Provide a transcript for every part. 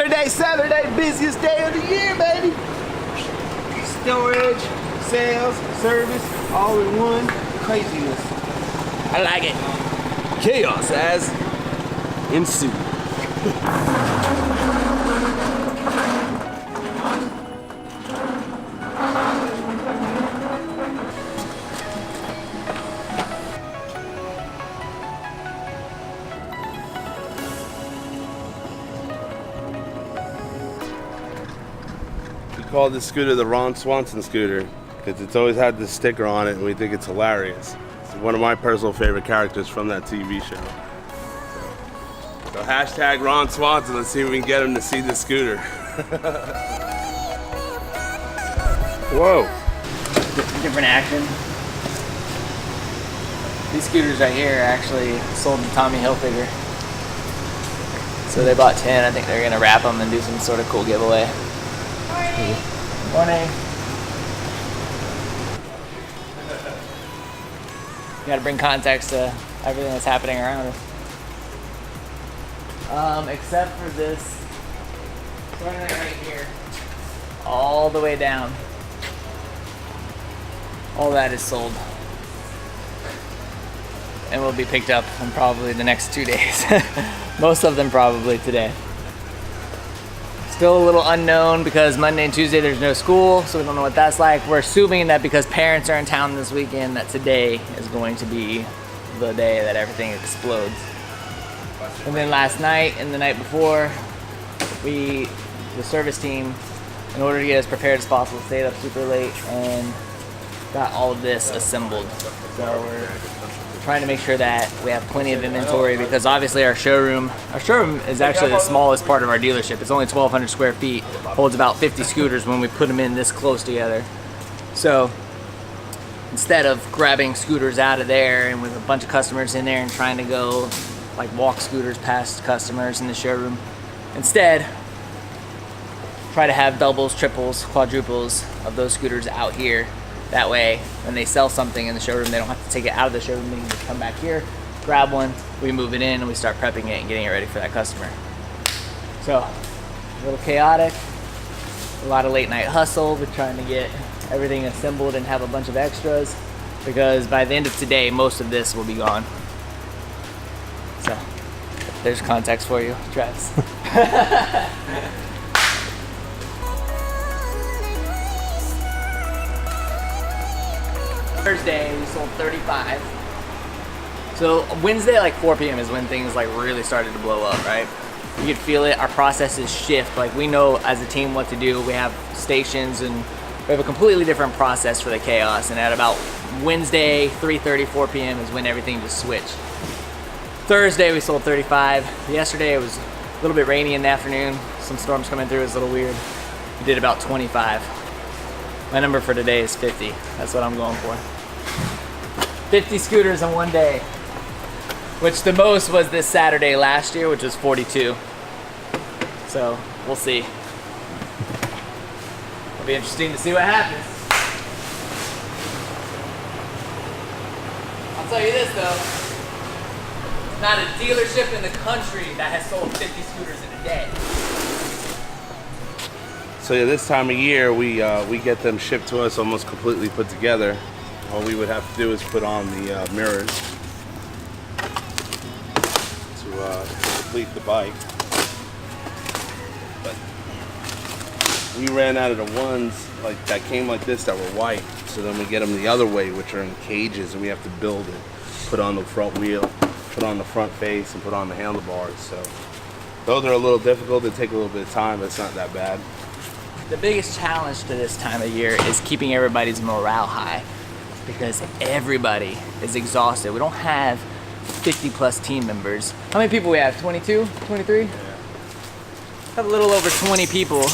Saturday, busiest day of the year, baby. Storage, sales, service, all in one. Craziness. I like it. Chaos has ensued. We call this scooter the Ron Swanson scooter because it's always had this sticker on it and we think it's hilarious. It's one of my personal favorite characters from that TV show. So hashtag Ron Swanson, let's see if we can get him to see the scooter. Whoa. Different action. These scooters right here are actually sold to Tommy Hilfiger. So they bought 10. I think they're gonna wrap them and do some sort of cool giveaway. Morning. You gotta bring context to everything that's happening around us. Except for this tournament right here. All the way down. All that is sold. And will be picked up in probably the next 2 days. Most of them probably today. Still a little unknown because Monday and Tuesday there's no school, so we don't know what that's like. We're assuming that because parents are in town this weekend, that today is going to be the day that everything explodes. And then last night and the night before, the service team, in order to get as prepared as possible, stayed up super late and got all of this assembled. So we're trying to make sure that we have plenty of inventory because obviously our showroom is actually the smallest part of our dealership. It's only 1,200 square feet, holds about 50 scooters when we put them in this close together. So instead of grabbing scooters out of there and with a bunch of customers in there and trying to go like walk scooters past customers in the showroom, instead try to have doubles, triples, quadruples of those scooters out here. That way, when they sell something in the showroom, they don't have to take it out of the showroom. They can just come back here, grab one, we move it in, and we start prepping it and getting it ready for that customer. So, a little chaotic, a lot of late night hustle with trying to get everything assembled and have a bunch of extras, because by the end of today, most of this will be gone. So, there's context for you, Travis. Thursday we sold 35. So Wednesday at like 4 p.m. is when things like really started to blow up, right? You could feel it, our processes shift. Like we know as a team what to do. We have stations and we have a completely different process for the chaos. And at about Wednesday, 3:30, 4 p.m. is when everything just switched. Thursday we sold 35. Yesterday it was a little bit rainy in the afternoon. Some storms coming through, it was a little weird. We did about 25. My number for today is 50. That's what I'm going for. 50 scooters in one day, which the most was this Saturday last year, which was 42. So we'll see. It'll be interesting to see what happens. I'll tell you this though, it's not a dealership in the country that has sold 50 scooters in a day. So yeah, this time of year, we get them shipped to us almost completely put together. All we would have to do is put on the mirrors to complete the bike. But we ran out of the ones like that came like this that were white. So then we get them the other way, which are in cages, and we have to build it, put on the front wheel, put on the front face, and put on the handlebars. So those are a little difficult. They take a little bit of time, but it's not that bad. The biggest challenge to this time of year is keeping everybody's morale high because everybody is exhausted. We don't have 50 plus team members. How many people we have? 22, 23? Yeah. We have a little over 20 people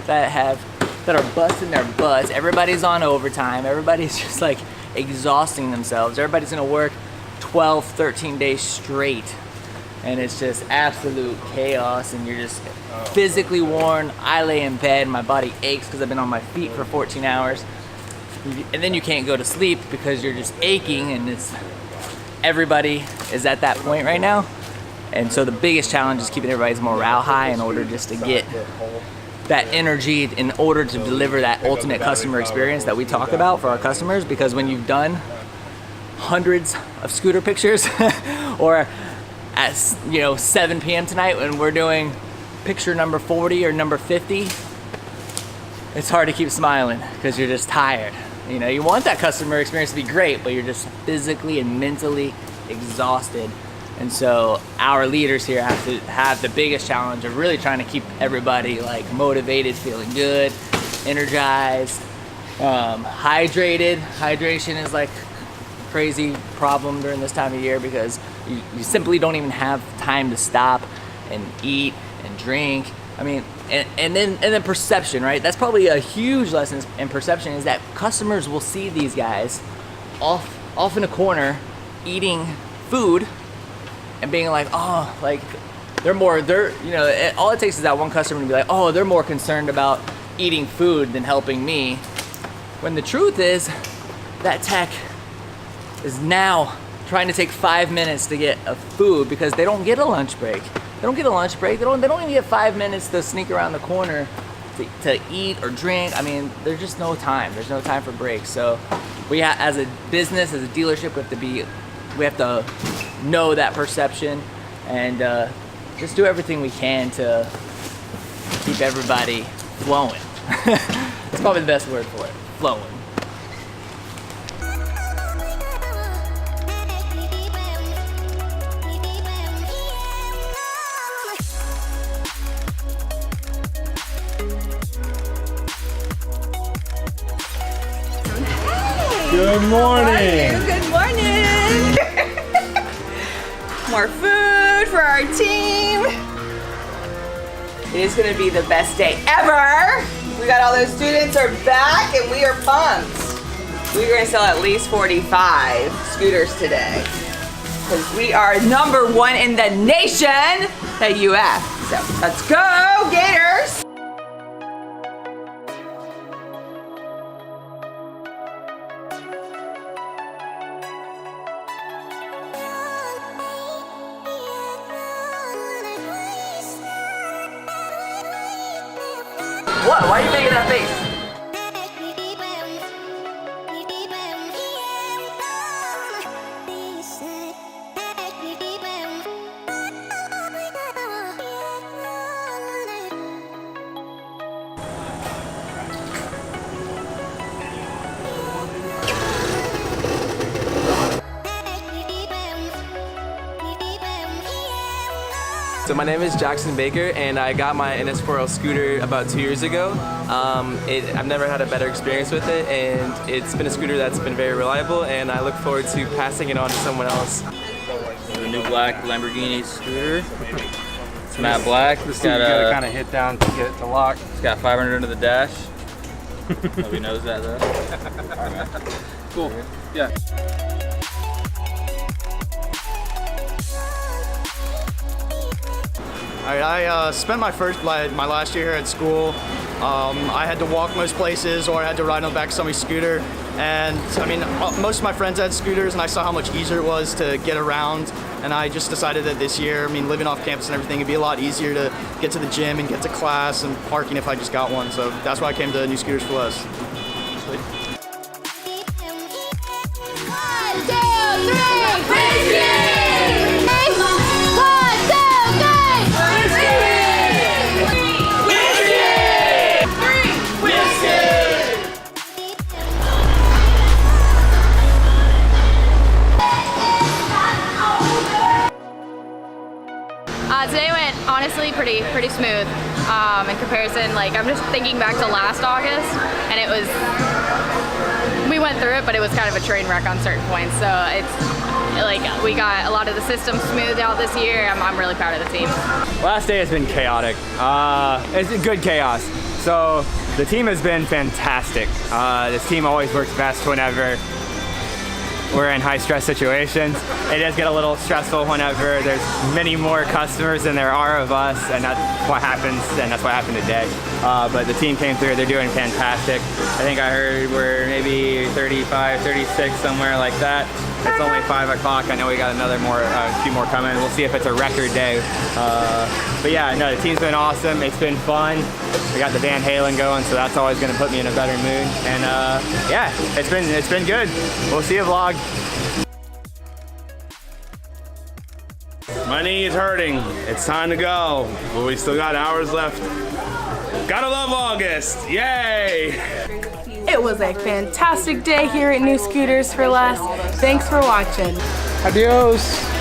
that are busting their butts. Everybody's on overtime. Everybody's just like exhausting themselves. Everybody's gonna work 12, 13 days straight. And it's just absolute chaos and you're just physically worn. I lay in bed, my body aches because I've been on my feet for 14 hours. And then you can't go to sleep because you're just aching and everybody is at that point right now. And so the biggest challenge is keeping everybody's morale high in order just to get that energy in order to deliver that ultimate customer experience that we talk about for our customers. Because when you've done hundreds of scooter pictures or at 7 p.m. tonight when we're doing picture number 40 or number 50, it's hard to keep smiling because you're just tired. You want that customer experience to be great, but you're just physically and mentally exhausted. And so our leaders here have to have the biggest challenge of really trying to keep everybody like motivated, feeling good, energized, hydrated. Hydration is like a crazy problem during this time of year because you simply don't even have time to stop and eat and drink. I mean, and then perception, right? That's probably a huge lesson in perception, is that customers will see these guys off in a corner eating food and being like, oh, like all it takes is that one customer to be like, oh, they're more concerned about eating food than helping me. When the truth is that tech is now trying to take 5 minutes to get a food because they don't get a lunch break. They don't get a lunch break. They don't even get 5 minutes to sneak around the corner to eat or drink. I mean, there's just no time. There's no time for breaks. So we as a business, as a dealership, we have to know that perception and just do everything we can to keep everybody flowing. That's probably the best word for it, flowing. Good morning. Good morning. More food for our team. It is going to be the best day ever. We got all those students are back and we are pumped. We're going to sell at least 45 scooters today because we are #1 in the nation at UF. So let's go, Gators. What? Why are you making that face? So my name is Jackson Baker, and I got my NS4L scooter about 2 years ago. I've never had a better experience with it, and it's been a scooter that's been very reliable, and I look forward to passing it on to someone else. The new black Lamborghini scooter. It's matte black. It's got you gotta kind of hit down to get it to lock. It's got 500 under the dash. Nobody knows that though. All right, man. Cool. Yeah. I spent my last year here at school. I had to walk most places, or I had to ride on the back of somebody's scooter. And I mean, most of my friends had scooters, and I saw how much easier it was to get around. And I just decided that this year, I mean, living off campus and everything, it'd be a lot easier to get to the gym and get to class and parking if I just got one. So that's why I came to New Scooters for Less. Sweet. 1, 2, 3, whiskey! 1, 2, 3, whiskey! Today went honestly pretty smooth. In comparison, like I'm just thinking back to last August, and it was, we went through it, but it was kind of a train wreck on certain points. So it's like we got a lot of the systems smoothed out this year. I'm really proud of the team. Last day has been chaotic. It's a good chaos. So the team has been fantastic. This team always works best whenever we're in high stress situations. It does get a little stressful whenever there's many more customers than there are of us, and that's what happens, and that's what happened today. But the team came through, they're doing fantastic. I think I heard we're maybe 35, 36, somewhere like that. It's only 5 o'clock. I know we got a few more coming. We'll see if it's a record day. But yeah, no, the team's been awesome. It's been fun. We got the Van Halen going, so that's always going to put me in a better mood. And yeah, it's been good. We'll see you, vlog. My knee is hurting. It's time to go, but we still got hours left. Gotta love August. Yay! It was a fantastic day here at New Scooters for Less. Thanks for watching. Adios.